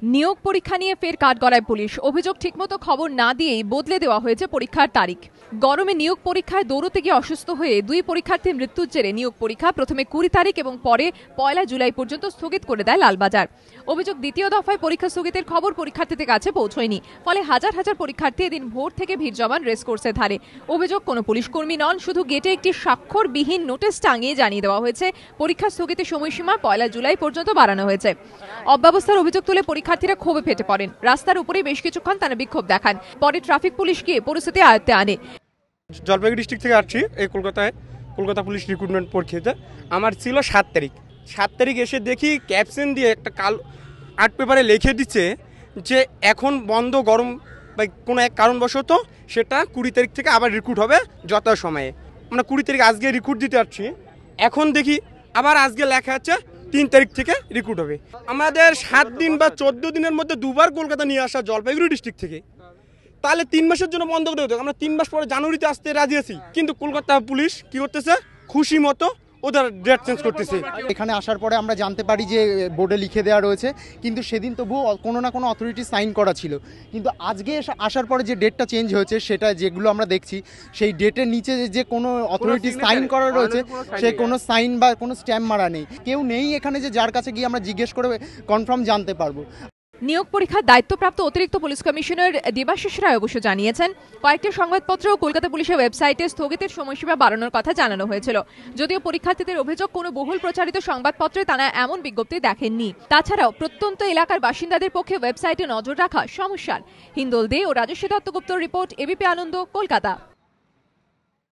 নিয়োগ পরীক্ষা নিয়ে ফের কাঠগড়ায় পুলিশ। অভিযোগ ঠিকমতো খবর না দিয়েই বদলে দেওয়া হয়েছে পরীক্ষার তারিখ। গরমে নিয়োগ পরীক্ষায় দৌড়তে গিয়ে অসুস্থ হয়ে দুই পরীক্ষার্থীর মৃত্যুর জেরে নিয়োগ পরীক্ষা প্রথমে 20 তারিখ এবং পরে 1 জুলাই পর্যন্ত স্থগিত করে দেয় লালবাজার। অভিযোগ, দ্বিতীয় দফায় পরীক্ষা স্থগিতের খবর পরীক্ষার্থীদের কাছে পৌঁছয়নি, ফলে হাজার হাজার পরীক্ষার্থী এদিন ভোর থেকে ভিড় জমান রেসকোর্সের ধারে। অভিযোগ, কোনো পুলিশ কর্মী নন, শুধু গেটে একটি স্বাক্ষরবিহীন নোটিশ টাঙিয়ে জানিয়ে দেওয়া হয়েছে পরীক্ষা স্থগিতের সময়সীমা 1 জুলাই পর্যন্ত বাড়ানো হয়েছে। অব্যবস্থার অভিযোগ তুলে পরীক্ষার্থীরা ক্ষোভে ফেটে পড়েন। রাস্তার উপরে বেশ কিছুক্ষণ তারা বিক্ষোভ দেখান, পরে ট্রাফিক পুলিশ গিয়ে পরিস্থিতি আয়ত্তে আনে। জলপাইগুড়ি ডিস্ট্রিক্ট থেকে আসছি এই কলকাতা পুলিশ রিক্রুটমেন্ট পরীক্ষাতে। আমার ছিল 7 তারিখ এসে দেখি ক্যাপশন দিয়ে একটা আর্ট পেপারে লিখে দিচ্ছে যে এখন বন্ধ, গরম বা কোনো এক কারণবশত সেটা 20 তারিখ থেকে আবার রিক্রুট হবে যথাসময়ে। আমরা 20 তারিখ আজকে রিক্রুট দিতে আসছি, এখন দেখি আবার আজকে লেখা আছে 3 তারিখ থেকে রিক্রুট হবে। আমাদের 7 দিন বা 14 দিনের মধ্যে দুবার কলকাতা নিয়ে আসা জলপাইগুড়ি ডিস্ট্রিক্ট থেকে, তাহলে 3 মাসের জন্য বন্ধ করে দেবো। আমরা 3 মাস পরে জানুয়ারিতে আসতে রাজি আছি, কিন্তু কলকাতা পুলিশ কি করতেছে, খুশি মতো ওদের ডেট চেঞ্জ করতেছে। এখানে আসার পরে আমরা জানতে পারি যে বোর্ডে লিখে দেওয়া রয়েছে, কিন্তু সেদিন তবুও কোনো না কোনো অথরিটি সাইন করা ছিল। কিন্তু আজকে আসার পরে যে ডেটটা চেঞ্জ হয়েছে, সেটা যেগুলো আমরা দেখছি সেই ডেটের নিচে যে কোনো অথরিটি সাইন করা রয়েছে, সে কোনো সাইন বা কোনো স্ট্যাম্প মারা নেই। কেউ নেই এখানে যে যার কাছে গিয়ে আমরা জিজ্ঞেস করে কনফার্ম জানতে পারবো। নিয়োগ পরীক্ষার দায়িত্বপ্রাপ্ত অতিরিক্ত পুলিশ কমিশনার দেবাশিস রায় অবশ্য জানিয়েছেন, কয়েকটি সংবাদপত্র ও কলকাতা পুলিশের ওয়েবসাইটে স্থগিতের সময়সীমা বাড়ানোর কথা জানানো হয়েছিল। যদিও পরীক্ষার্থীদের অভিযোগ, কোনো বহুল প্রচারিত সংবাদপত্রে তারা এমন বিজ্ঞপ্তি দেখেননি। তাছাড়াও প্রত্যন্ত এলাকার বাসিন্দাদের পক্ষে ওয়েবসাইটে নজর রাখা সমস্যার। হিন্দোল দে ও রাজস্বী দত্তগুপ্তর রিপোর্ট, এবিপি আনন্দ, কলকাতা।